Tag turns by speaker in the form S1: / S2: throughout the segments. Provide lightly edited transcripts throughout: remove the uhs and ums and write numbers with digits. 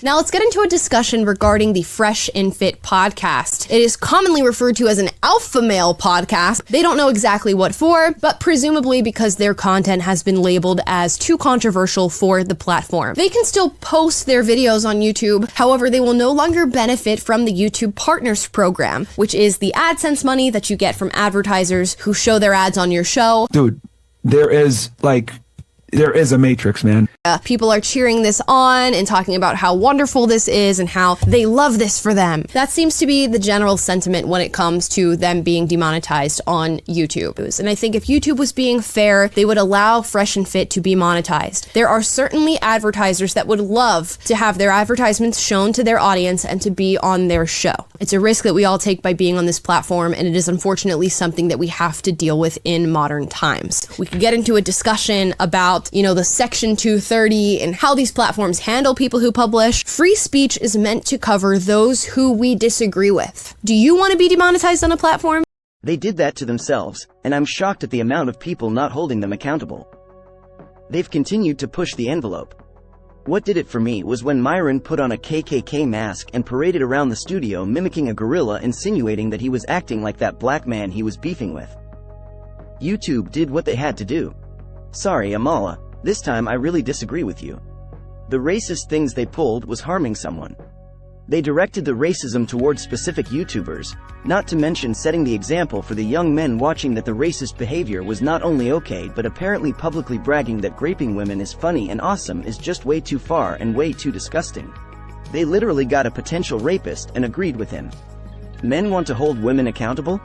S1: Now let's get into a discussion regarding the Fresh and Fit podcast. It is commonly referred to as an alpha male podcast. They don't know exactly what for, but presumably because their content has been labeled as too controversial for the platform. They can still post their videos on YouTube, however, they will no longer benefit from the YouTube Partners program, which is the AdSense money that you get from advertisers who show their ads on your show.
S2: Dude, there is a matrix, man.
S1: People are cheering this on and talking about how wonderful this is and how they love this for them. That seems to be the general sentiment when it comes to them being demonetized on YouTube. And I think if YouTube was being fair, they would allow Fresh and Fit to be monetized. There are certainly advertisers that would love to have their advertisements shown to their audience and to be on their show. It's a risk that we all take by being on this platform, and it is unfortunately something that we have to deal with in modern times. We could get into a discussion about, the Section 230 and how these platforms handle people who publish. Free speech is meant to cover those who we disagree with. Do you want to be demonetized on a platform?
S3: They did that to themselves, and I'm shocked at the amount of people not holding them accountable. They've continued to push the envelope. What did it for me was when Myron put on a KKK mask and paraded around the studio mimicking a gorilla, insinuating that he was acting like that black man he was beefing with. YouTube did what they had to do. Sorry, Amala, this time I really disagree with you. The racist things they pulled was harming someone. They directed the racism towards specific YouTubers, not to mention setting the example for the young men watching that the racist behavior was not only okay but apparently publicly bragging that raping women is funny and awesome is just way too far and way too disgusting. They literally got a potential rapist and agreed with him. Men want to hold women accountable?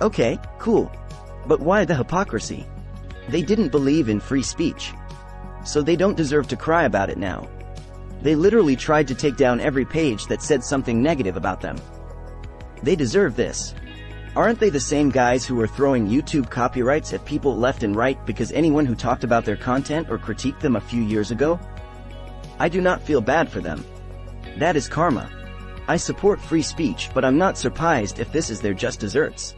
S3: Okay, cool. But why the hypocrisy? They didn't believe in free speech. So they don't deserve to cry about it now. They literally tried to take down every page that said something negative about them. They deserve this. Aren't they the same guys who were throwing YouTube copyrights at people left and right because anyone who talked about their content or critiqued them a few years ago? I do not feel bad for them. That is karma. I support free speech, but I'm not surprised if this is their just desserts.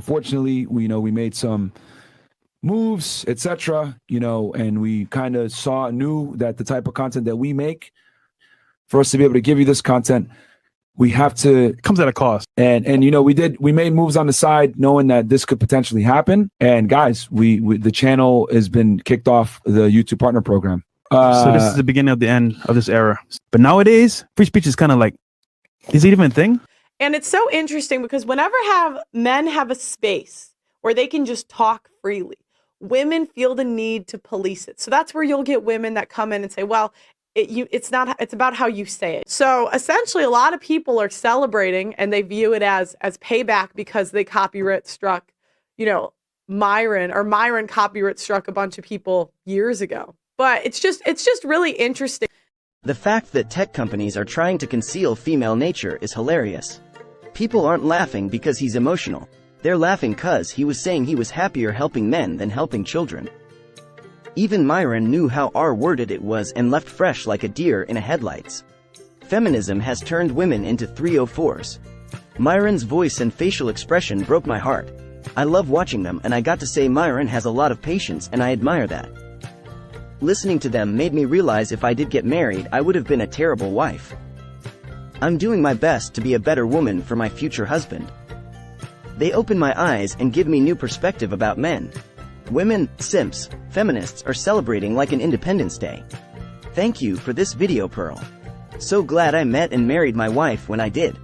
S2: Fortunately, we made some moves, etc., and we kind of knew that the type of content that we make, for us to be able to give you this content, we have to,
S4: it comes at a cost.
S2: And we made moves on the side knowing that this could potentially happen. And guys, the channel has been kicked off the YouTube partner program.
S4: So this is the beginning of the end of this era. But nowadays, free speech is kind of like, is it even a thing?
S5: And it's so interesting because whenever men have a space where they can just talk freely, women feel the need to police it. So that's where you'll get women that come in and say, well, it's about how you say it. So essentially a lot of people are celebrating and they view it as payback because they copyright struck, Myron copyright struck a bunch of people years ago. But it's just really interesting.
S3: The fact that tech companies are trying to conceal female nature is hilarious. People aren't laughing because he's emotional. They're laughing cause he was saying he was happier helping men than helping children. Even Myron knew how R-worded it was and left Fresh like a deer in a headlights. Feminism has turned women into 304s. Myron's voice and facial expression broke my heart. I love watching them, and I got to say Myron has a lot of patience, and I admire that. Listening to them made me realize if I did get married, I would have been a terrible wife. I'm doing my best to be a better woman for my future husband. They open my eyes and give me new perspective about men. Women, simps, feminists are celebrating like an Independence Day. Thank you for this video, Pearl. So glad I met and married my wife when I did.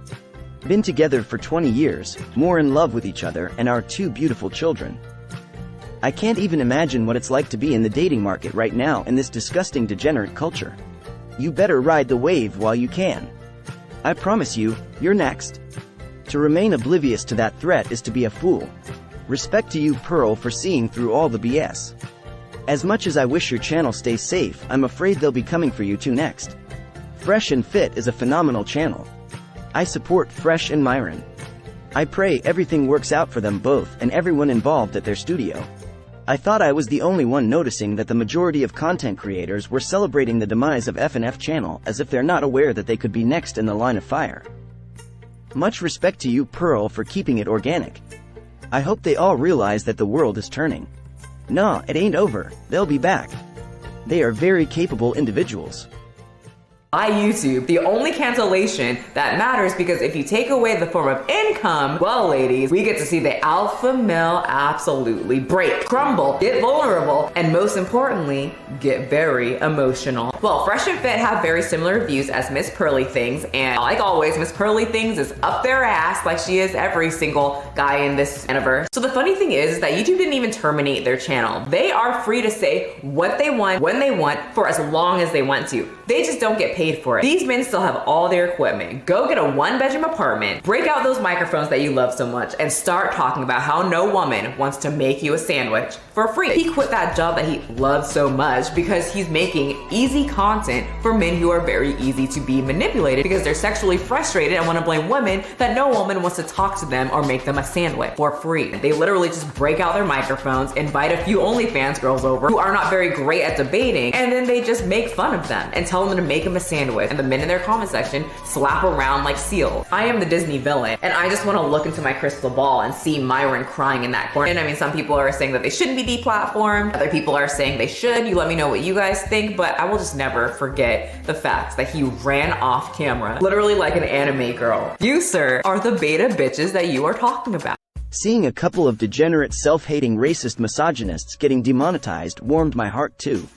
S3: Been together for 20 years, more in love with each other, and our 2 beautiful children. I can't even imagine what it's like to be in the dating market right now in this disgusting degenerate culture. You better ride the wave while you can. I promise you, you're next. To remain oblivious to that threat is to be a fool. Respect to you, Pearl, for seeing through all the BS. As much as I wish your channel stays safe, I'm afraid they'll be coming for you too next. Fresh and Fit is a phenomenal channel. I support Fresh and Myron. I pray everything works out for them both and everyone involved at their studio. I thought I was the only one noticing that the majority of content creators were celebrating the demise of F&F channel as if they're not aware that they could be next in the line of fire. Much respect to you, Pearl, for keeping it organic. I hope they all realize that the world is turning. Nah, it ain't over, they'll be back. They are very capable individuals.
S6: by YouTube. The only cancellation that matters, because if you take away the form of income, well, ladies, we get to see the alpha male absolutely break, crumble, get vulnerable, and most importantly, get very emotional. Well, Fresh and Fit have very similar views as Miss Pearly Things, and like always, Miss Pearly Things is up their ass like she is every single guy in this universe. So the funny thing is that YouTube didn't even terminate their channel. They are free to say what they want, when they want, for as long as they want to. They just don't get paid for it. These men still have all their equipment. Go get a 1-bedroom apartment, break out those microphones that you love so much, and start talking about how no woman wants to make you a sandwich for free. He quit that job that he loves so much because he's making easy content for men who are very easy to be manipulated because they're sexually frustrated and want to blame women that no woman wants to talk to them or make them a sandwich for free. They literally just break out their microphones, invite a few OnlyFans girls over who are not very great at debating, and then they just make fun of them and tell them to make them a sandwich, and the men in their comment section slap around like seals. I am the Disney villain, and I just want to look into my crystal ball and see Myron crying in that corner. And I mean, some people are saying that they shouldn't be deplatformed, other people are saying they should. You let me know what you guys think, but I will just never forget the fact that he ran off camera, literally like an anime girl. You, sir, are the beta bitches that you are talking about.
S3: Seeing a couple of degenerate, self-hating, racist misogynists getting demonetized warmed my heart too.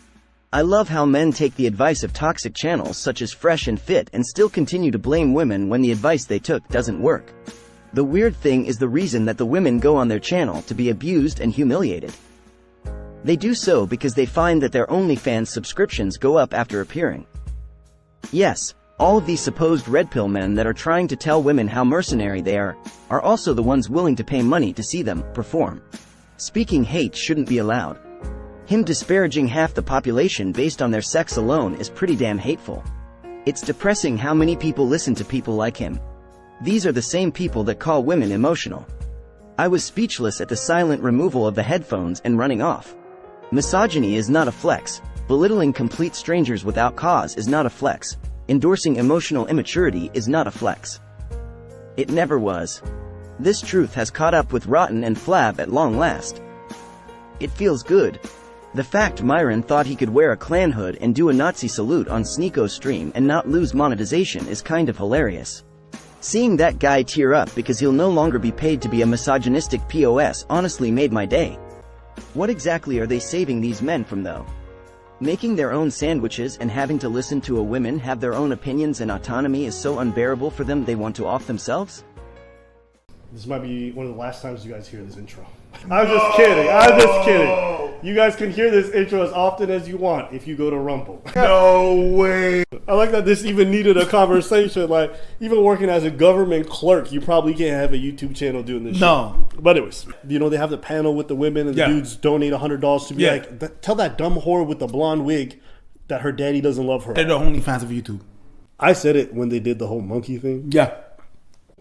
S3: I love how men take the advice of toxic channels such as Fresh and Fit and still continue to blame women when the advice they took doesn't work. The weird thing is the reason that the women go on their channel to be abused and humiliated. They do so because they find that their OnlyFans subscriptions go up after appearing. Yes, all of these supposed red pill men that are trying to tell women how mercenary they are also the ones willing to pay money to see them perform. Speaking hate shouldn't be allowed. Him disparaging half the population based on their sex alone is pretty damn hateful. It's depressing how many people listen to people like him. These are the same people that call women emotional. I was speechless at the silent removal of the headphones and running off. Misogyny is not a flex. Belittling complete strangers without cause is not a flex. Endorsing emotional immaturity is not a flex. It never was. This truth has caught up with Rotten and Flab at long last. It feels good. The fact Myron thought he could wear a Klan hood and do a Nazi salute on Sneeko's stream and not lose monetization is kind of hilarious. Seeing that guy tear up because he'll no longer be paid to be a misogynistic POS honestly made my day. What exactly are they saving these men from though? Making their own sandwiches and having to listen to a women have their own opinions and autonomy is so unbearable for them they want to off themselves?
S7: This might be one of the last times you guys hear this intro. I'm just kidding. You guys can hear this intro as often as you want if you go to Rumble.
S8: No way.
S7: I like that this even needed a conversation. Like, even working as a government clerk, you probably can't have a YouTube channel doing this shit. But anyways, you know, they have the panel with the women and the dudes donate $100 to be like, tell that dumb whore with the blonde wig that her daddy doesn't love her.
S8: They're the only fans of YouTube.
S7: I said it when they did the whole monkey thing.
S8: Yeah.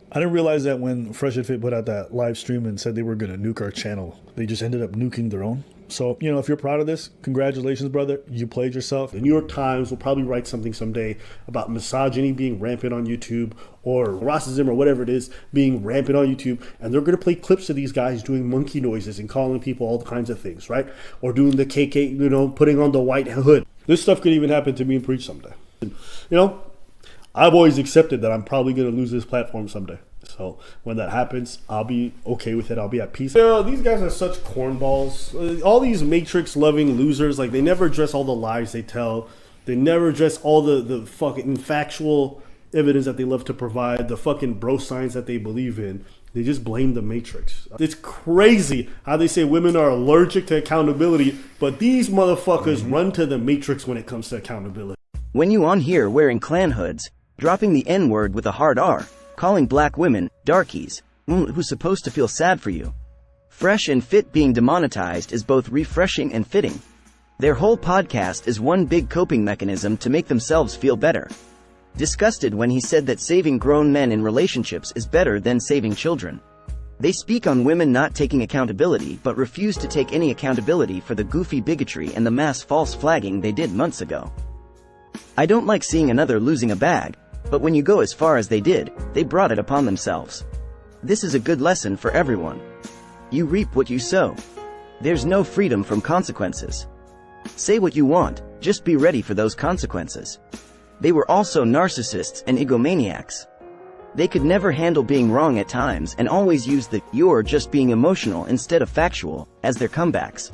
S9: I didn't realize that when Fresh and Fit put out that live stream and said they were going to nuke our channel, they just ended up nuking their own. So, you know, if you're proud of this, congratulations, brother. You played yourself.
S7: The New York Times will probably write something someday about misogyny being rampant on YouTube, or racism or whatever it is being rampant on YouTube. And they're going to play clips of these guys doing monkey noises and calling people all kinds of things, right? Or doing the KK, you know, putting on the white hood. This stuff could even happen to me in Preach someday. You know, I've always accepted that I'm probably going to lose this platform someday. So when that happens, I'll be okay with it. I'll be at peace. You know, these guys are such cornballs. All these Matrix-loving losers, like, they never address all the lies they tell. They never address all the fucking factual evidence that they love to provide, the fucking bro science that they believe in. They just blame the Matrix. It's crazy how they say women are allergic to accountability, but these motherfuckers run to the Matrix when it comes to accountability.
S3: When you on here wearing Klan hoods, dropping the N-word with a hard R, calling black women darkies, who's supposed to feel sad for you. Fresh and Fit being demonetized is both refreshing and fitting. Their whole podcast is one big coping mechanism to make themselves feel better. Disgusted when he said that saving grown men in relationships is better than saving children. They speak on women not taking accountability but refuse to take any accountability for the goofy bigotry and the mass false flagging they did months ago. I don't like seeing another losing a bag, but when you go as far as they did, they brought it upon themselves. This is a good lesson for everyone. You reap what you sow. There's no freedom from consequences. Say what you want, just be ready for those consequences. They were also narcissists and egomaniacs. They could never handle being wrong at times and always used the "you're just being emotional instead of factual" as their comebacks.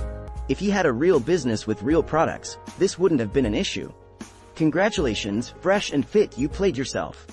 S3: If he had a real business with real products, this wouldn't have been an issue. Congratulations, fresh and fit, you played yourself.